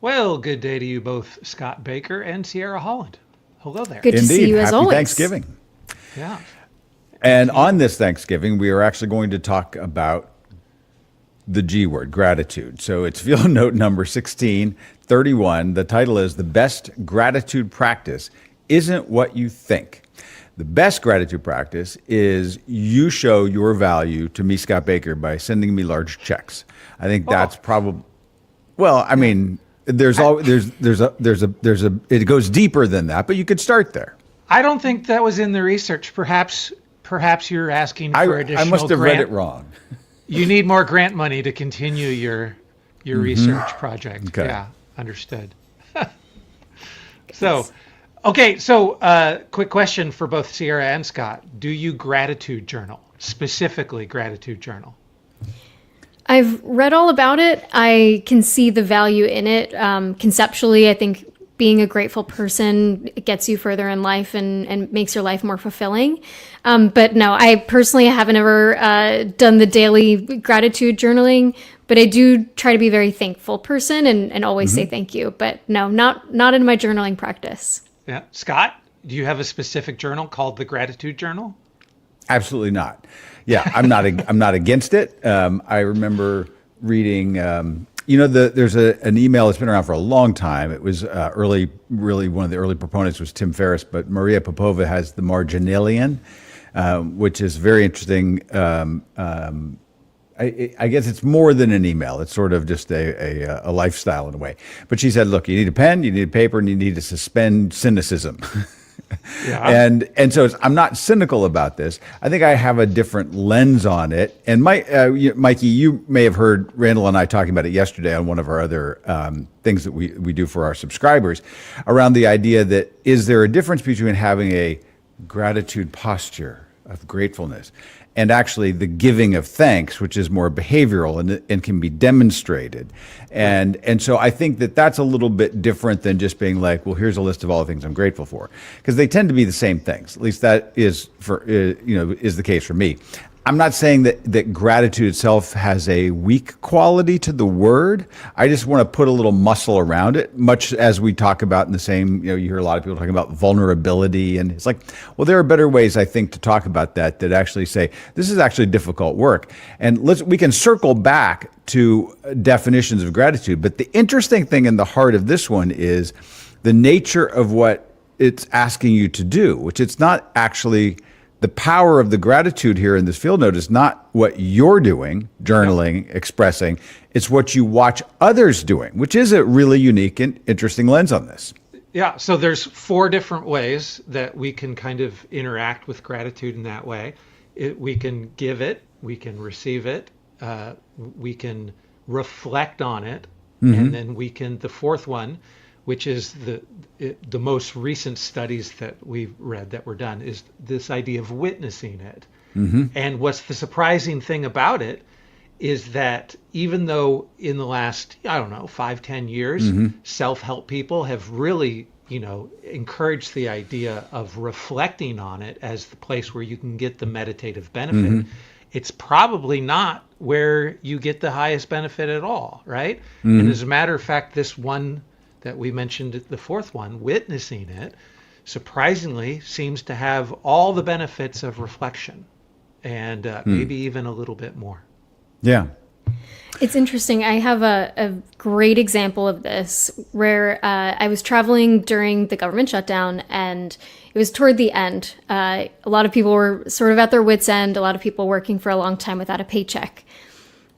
Well, good day to you both, Scott Baker and Sierra Holland. Hello there. Good to see Indeed. you as Happy always. Thanksgiving. Yeah. And And to you. on this Thanksgiving, we are actually going to talk about the G word, gratitude. So it's field note number 1631. The title is The Best Gratitude Practice Isn't What You Think. The best gratitude practice is you show your value to me, Scott Baker, by sending me large checks. I think that's probably, well, I mean, it goes deeper than that, but you could start there. I don't think that was in the research. Perhaps you're asking for I additional must have grant. read it wrong. You need more grant money to continue your research project. Okay. Yeah, understood. So, okay, so quick question for both Sierra and Scott. Do you gratitude journal? Specifically gratitude journal? I've read all about it. I can see the value in it. Conceptually, I think being a grateful person it gets you further in life and makes your life more fulfilling. But no, I personally haven't ever done the daily gratitude journaling, but I do try to be a very thankful person and always say thank you. But no, not in my journaling practice. Yeah. Scott, do you have a specific journal called the gratitude journal? Absolutely not. Yeah, I'm not against it. I remember reading. There's an email that's been around for a long time. It was really one of the early proponents was Tim Ferriss, but Maria Popova has the Marginalian, which is very interesting. I guess it's more than an email. It's sort of just a lifestyle in a way. But she said, look, you need a pen, you need a paper, and you need to suspend cynicism. Yeah. And so I'm not cynical about this. I think I have a different lens on it. And Mikey, you may have heard Randall and I talking about it yesterday on one of our other things that we do for our subscribers around the idea that is there a difference between having a gratitude posture of gratefulness and actually the giving of thanks, which is more behavioral and can be demonstrated. And so I think that that's a little bit different than just being like, well, here's a list of all the things I'm grateful for, because they tend to be the same things. At least that is is the case for me. I'm not saying that gratitude itself has a weak quality to the word. I just want to put a little muscle around it, much as we talk about in the same, you hear a lot of people talking about vulnerability. And it's like, well, there are better ways, I think, to talk about that actually say, this is actually difficult work. And we can circle back to definitions of gratitude. But the interesting thing in the heart of this one is the nature of what it's asking you to do, which it's not actually. The power of the gratitude here in this field note is not what you're doing, journaling, expressing. It's what you watch others doing, which is a really unique and interesting lens on this. Yeah, so there's 4 different ways that we can kind of interact with gratitude in that way. We can give it, we can receive it, we can reflect on it, and then the 4th one, which is the most recent studies that we've read that were done, is this idea of witnessing it. And what's the surprising thing about it is that even though in the last, 5-10 years, self-help people have really, encouraged the idea of reflecting on it as the place where you can get the meditative benefit, it's probably not where you get the highest benefit at all, right? And as a matter of fact, this one that we mentioned, the 4th one, witnessing it, surprisingly seems to have all the benefits of reflection and maybe even a little bit more. Yeah. It's interesting. I have a great example of this where I was traveling during the government shutdown and it was toward the end. A lot of people were sort of at their wits' end, a lot of people working for a long time without a paycheck.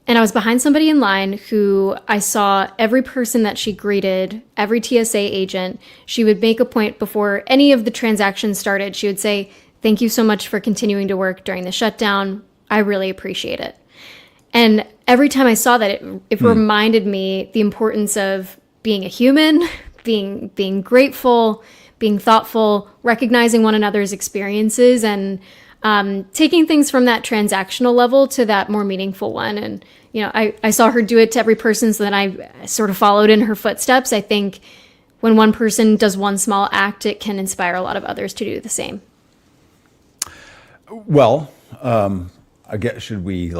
And I was behind somebody in line who I saw every person that she greeted, every TSA agent, she would make a point before any of the transactions started. She would say, "Thank you so much for continuing to work during the shutdown. I really appreciate it." And every time I saw that, it reminded me the importance of being a human, being grateful, being thoughtful, recognizing one another's experiences, and taking things from that transactional level to that more meaningful one. And, I saw her do it to every person, so then I sort of followed in her footsteps. I think when one person does one small act, it can inspire a lot of others to do the same. Well, I guess should we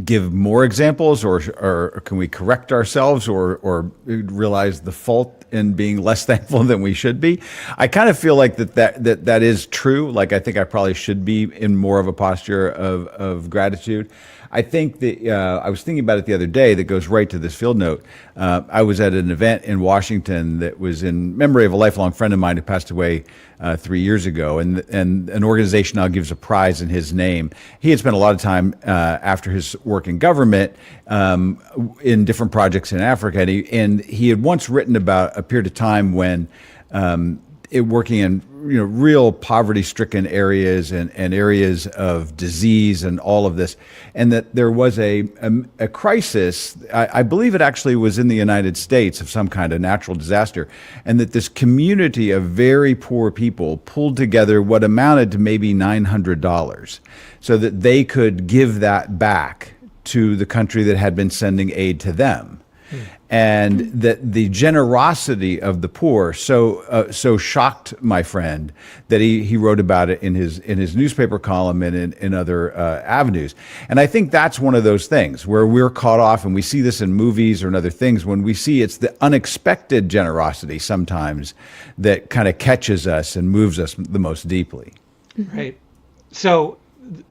give more examples, or can we correct ourselves, or realize the fault in being less thankful than we should be? I kind of feel like that is true. Like, I think I probably should be in more of a posture of gratitude. I think that I was thinking about it the other day. That goes right to this field note. I was at an event in Washington that was in memory of a lifelong friend of mine who passed away 3 years ago, and an organization now gives a prize in his name. He had spent a lot of time after his work in government in different projects in Africa, and he had once written about a period of time when working in real poverty-stricken areas and areas of disease and all of this, and that there was a crisis. I believe it actually was in the United States, of some kind of natural disaster, and that this community of very poor people pulled together what amounted to maybe $900 so that they could give that back to the country that had been sending aid to them. And that the generosity of the poor so shocked my friend that he wrote about it in his newspaper column and in other avenues. And I think that's one of those things where we're caught off, and we see this in movies or in other things, when we see it's the unexpected generosity sometimes that kind of catches us and moves us the most deeply. Right. So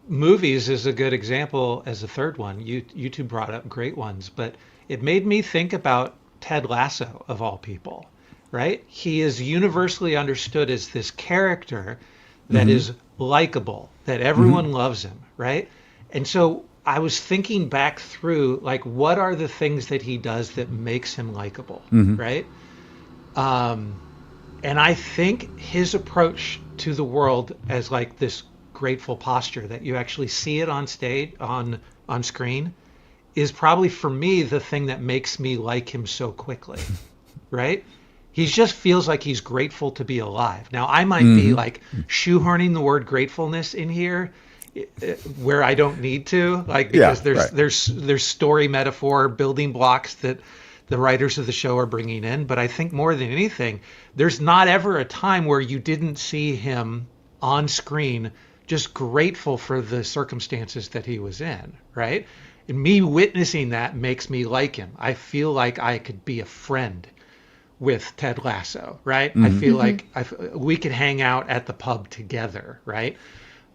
movies is a good example as a third one. You two brought up great ones, but it made me think about Ted Lasso, of all people, right? He is universally understood as this character that is likable, that everyone loves him, right? And so I was thinking back through, like, what are the things that he does that makes him likable, right? And I think his approach to the world as like this grateful posture that you actually see it on stage, on screen, is probably for me the thing that makes me like him so quickly, right? He just feels like he's grateful to be alive. Now, I might be like shoehorning the word gratefulness in here where I don't need to, like, because there's story metaphor, building blocks that the writers of the show are bringing in. But I think more than anything, there's not ever a time where you didn't see him on screen just grateful for the circumstances that he was in, right? And me witnessing that makes me like him. I feel like I could be a friend with Ted Lasso, right? I feel like we could hang out at the pub together, right?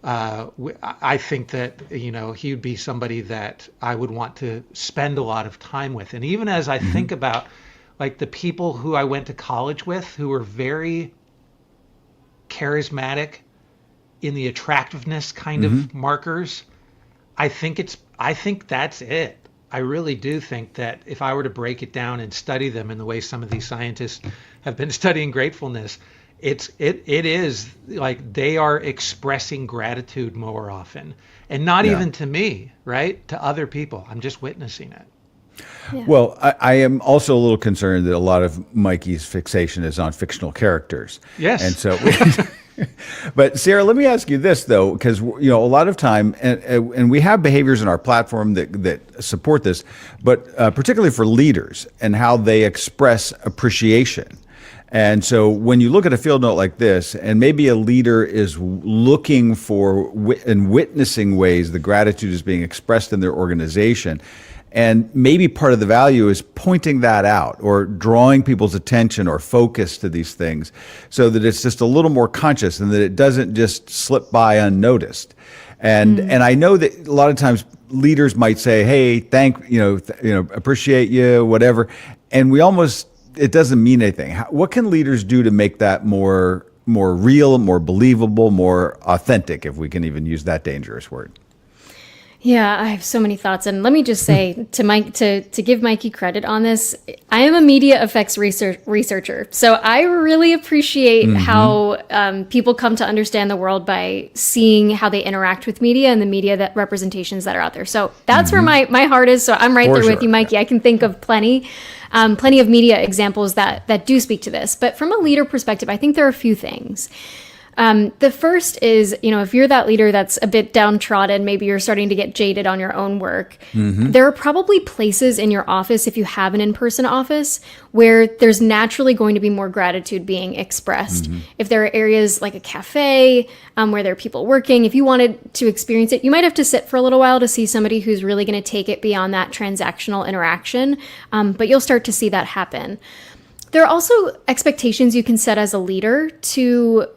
I think that, he would be somebody that I would want to spend a lot of time with. And even as I think about, like, the people who I went to college with who were very charismatic in the attractiveness kind of markers, I think that's it. I really do think that if I were to break it down and study them in the way some of these scientists have been studying gratefulness, it is like they are expressing gratitude more often, and not even to me, right? To other people. I'm just witnessing it. Yeah. Well, I am also a little concerned that a lot of Mikey's fixation is on fictional characters. Yes. And so, but Sarah, let me ask you this though, because a lot of time, and we have behaviors in our platform that support this, but particularly for leaders and how they express appreciation. And so when you look at a field note like this, and maybe a leader is looking for and witnessing ways the gratitude is being expressed in their organization, and maybe part of the value is pointing that out or drawing people's attention or focus to these things so that it's just a little more conscious and that it doesn't just slip by unnoticed. And I know that a lot of times leaders might say, hey, appreciate you, whatever. And it doesn't mean anything. What can leaders do to make that more real, more believable, more authentic, if we can even use that dangerous word? Yeah, I have so many thoughts. And let me just say to give Mikey credit on this, I am a media effects researcher. So I really appreciate how people come to understand the world by seeing how they interact with media and the media representations that are out there. So that's where my heart is. So I'm right there with you, Mikey. I can think of plenty of media examples that do speak to this. But from a leader perspective, I think there are a few things. The first is, if you're that leader that's a bit downtrodden, maybe you're starting to get jaded on your own work, there are probably places in your office, if you have an in-person office, where there's naturally going to be more gratitude being expressed. If there are areas like a cafe where there are people working, if you wanted to experience it, you might have to sit for a little while to see somebody who's really going to take it beyond that transactional interaction, but you'll start to see that happen. There are also expectations you can set as a leader to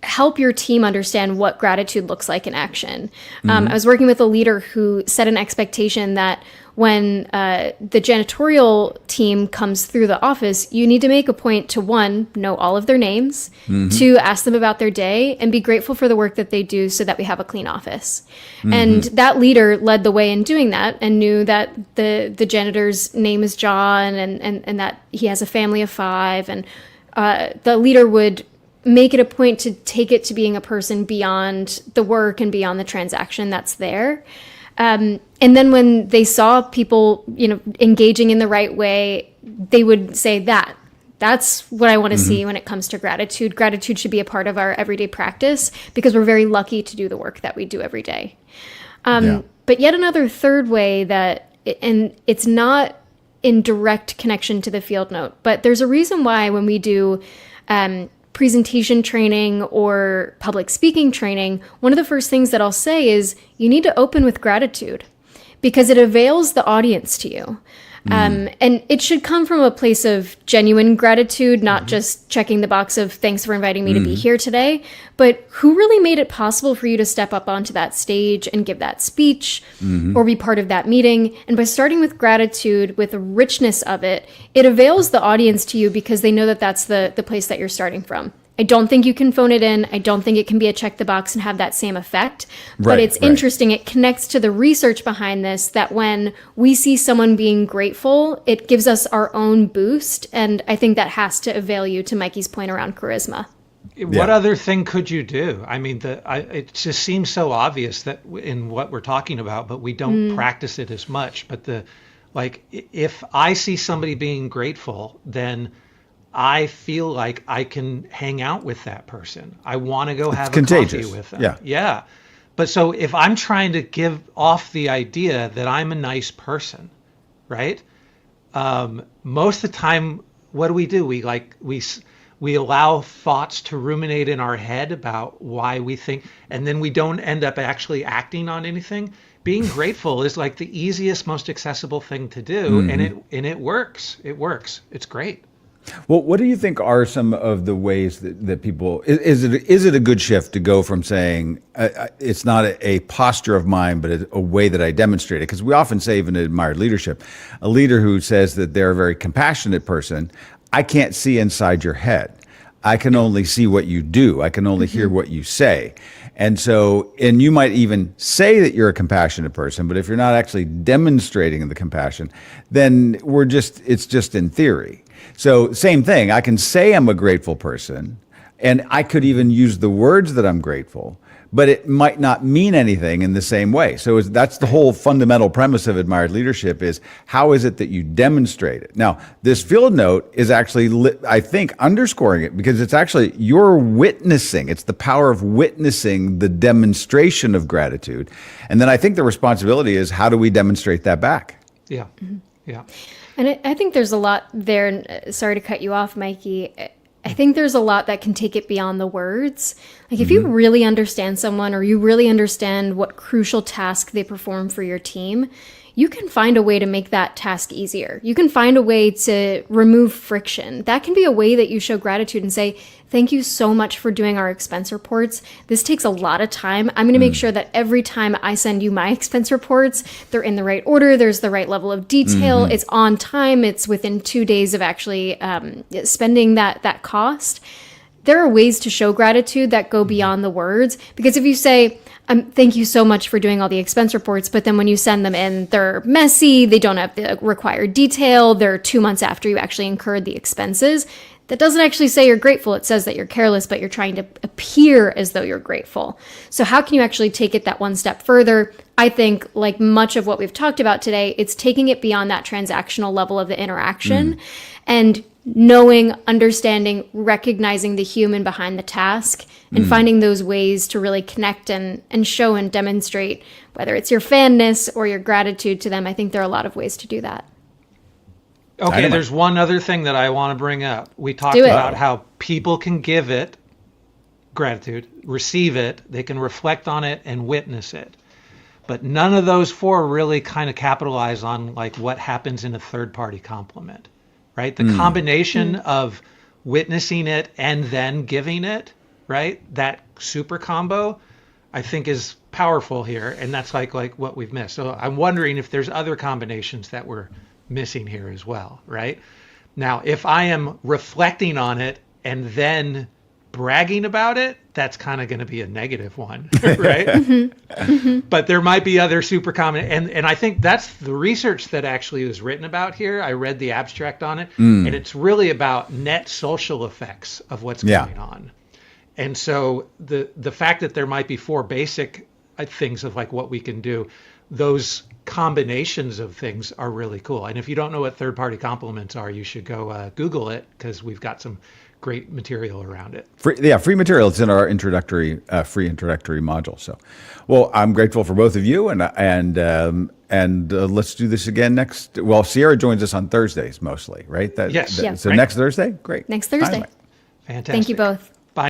help your team understand what gratitude looks like in action. I was working with a leader who set an expectation that when the janitorial team comes through the office, you need to make a point to, one, know all of their names, two, ask them about their day, and be grateful for the work that they do so that we have a clean office. And that leader led the way in doing that and knew that the janitor's name is John and that he has a family of 5. And the leader would make it a point to take it to being a person beyond the work and beyond the transaction that's there. And then when they saw people, engaging in the right way, they would say that's what I want to see when it comes to gratitude. Gratitude should be a part of our everyday practice because we're very lucky to do the work that we do every day. But yet another third way and it's not in direct connection to the field note, but there's a reason why when we do presentation training or public speaking training, one of the first things that I'll say is you need to open with gratitude because it avails the audience to you. And it should come from a place of genuine gratitude, not just checking the box of thanks for inviting me to be here today, but who really made it possible for you to step up onto that stage and give that speech or be part of that meeting. And by starting with gratitude, with the richness of it, it avails the audience to you because they know that that's the place that you're starting from. I don't think you can phone it in. I don't think it can be a check the box and have that same effect. But it's interesting. It connects to the research behind this that when we see someone being grateful, it gives us our own boost. And I think that has to avail you to Mikey's point around charisma. What other thing could you do? I mean, it just seems so obvious that in what we're talking about, but we don't practice it as much. But if I see somebody being grateful, then I feel like I can hang out with that person. I want to go have a coffee with them. Yeah. But so if I'm trying to give off the idea that I'm a nice person, right? Most of the time, what do? We allow thoughts to ruminate in our head about why we think, and then we don't end up actually acting on anything. Being grateful is like the easiest, most accessible thing to do, and it works. It works. It's great. Well, what do you think are some of the ways that people, is it a good shift to go from saying it's not a posture of mine, but a way that I demonstrate it? Because we often say, even in admired leadership, a leader who says that they're a very compassionate person, I can't see inside your head. I can only see what you do. I can only hear what you say. And you might even say that you're a compassionate person, but if you're not actually demonstrating the compassion, then it's just in theory. So same thing, I can say I'm a grateful person, and I could even use the words that I'm grateful, but it might not mean anything in the same way. So that's the whole fundamental premise of admired leadership is how is it that you demonstrate it? Now, this field note is actually, I think, underscoring it because it's actually, you're witnessing. It's the power of witnessing the demonstration of gratitude. And then I think the responsibility is how do we demonstrate that back? Yeah, yeah. And I think there's a lot there. Sorry to cut you off, Mikey. I think there's a lot that can take it beyond the words. Like if you really understand someone or you really understand what crucial task they perform for your team, you can find a way to make that task easier. You can find a way to remove friction. That can be a way that you show gratitude and say, thank you so much for doing our expense reports. This takes a lot of time. I'm going to make sure that every time I send you my expense reports, they're in the right order. There's the right level of detail. It's on time. It's within 2 days of actually spending that cost. There are ways to show gratitude that go beyond the words. Because if you say, thank you so much for doing all the expense reports, but then when you send them in, they're messy, they don't have the required detail, they're 2 months after you actually incurred the expenses, that doesn't actually say you're grateful. It says that you're careless, but you're trying to appear as though you're grateful. So how can you actually take it that one step further? I think, like much of what we've talked about today, it's taking it beyond that transactional level of the interaction. And knowing, understanding, recognizing the human behind the task, and finding those ways to really connect and show and demonstrate, whether it's your fanness or your gratitude to them. I think there are a lot of ways to do that. Okay, Dynamite. there's one other thing that I want to bring up. We talked Do it. about how people can give it, gratitude, receive it, they can reflect on it and witness it. But none of those four really kind of capitalize on like what happens in a third party compliment, right? The combination of witnessing it and then giving it, right? That super combo, I think is powerful here. And that's like what we've missed. So I'm wondering if there's other combinations that we're missing here as well, right? Now, if I am reflecting on it and then bragging about it, that's kind of going to be a negative one, right? But there might be other super common, and I think that's the research that actually was written about here. I read the abstract on it, and it's really about net social effects of what's going on. And so the fact that there might be four basic things of like what we can do, those combinations of things are really cool. And if you don't know what third party compliments are, you should go Google it, because we've got some great material around it. Free material. It's in our introductory, free introductory module. So, well, I'm grateful for both of you, and let's do this again next. Well, Sierra joins us on Thursdays mostly, right? Yes. Yeah. So right. next Thursday, great. Next Thursday. Dynamite. Fantastic. Thank you both.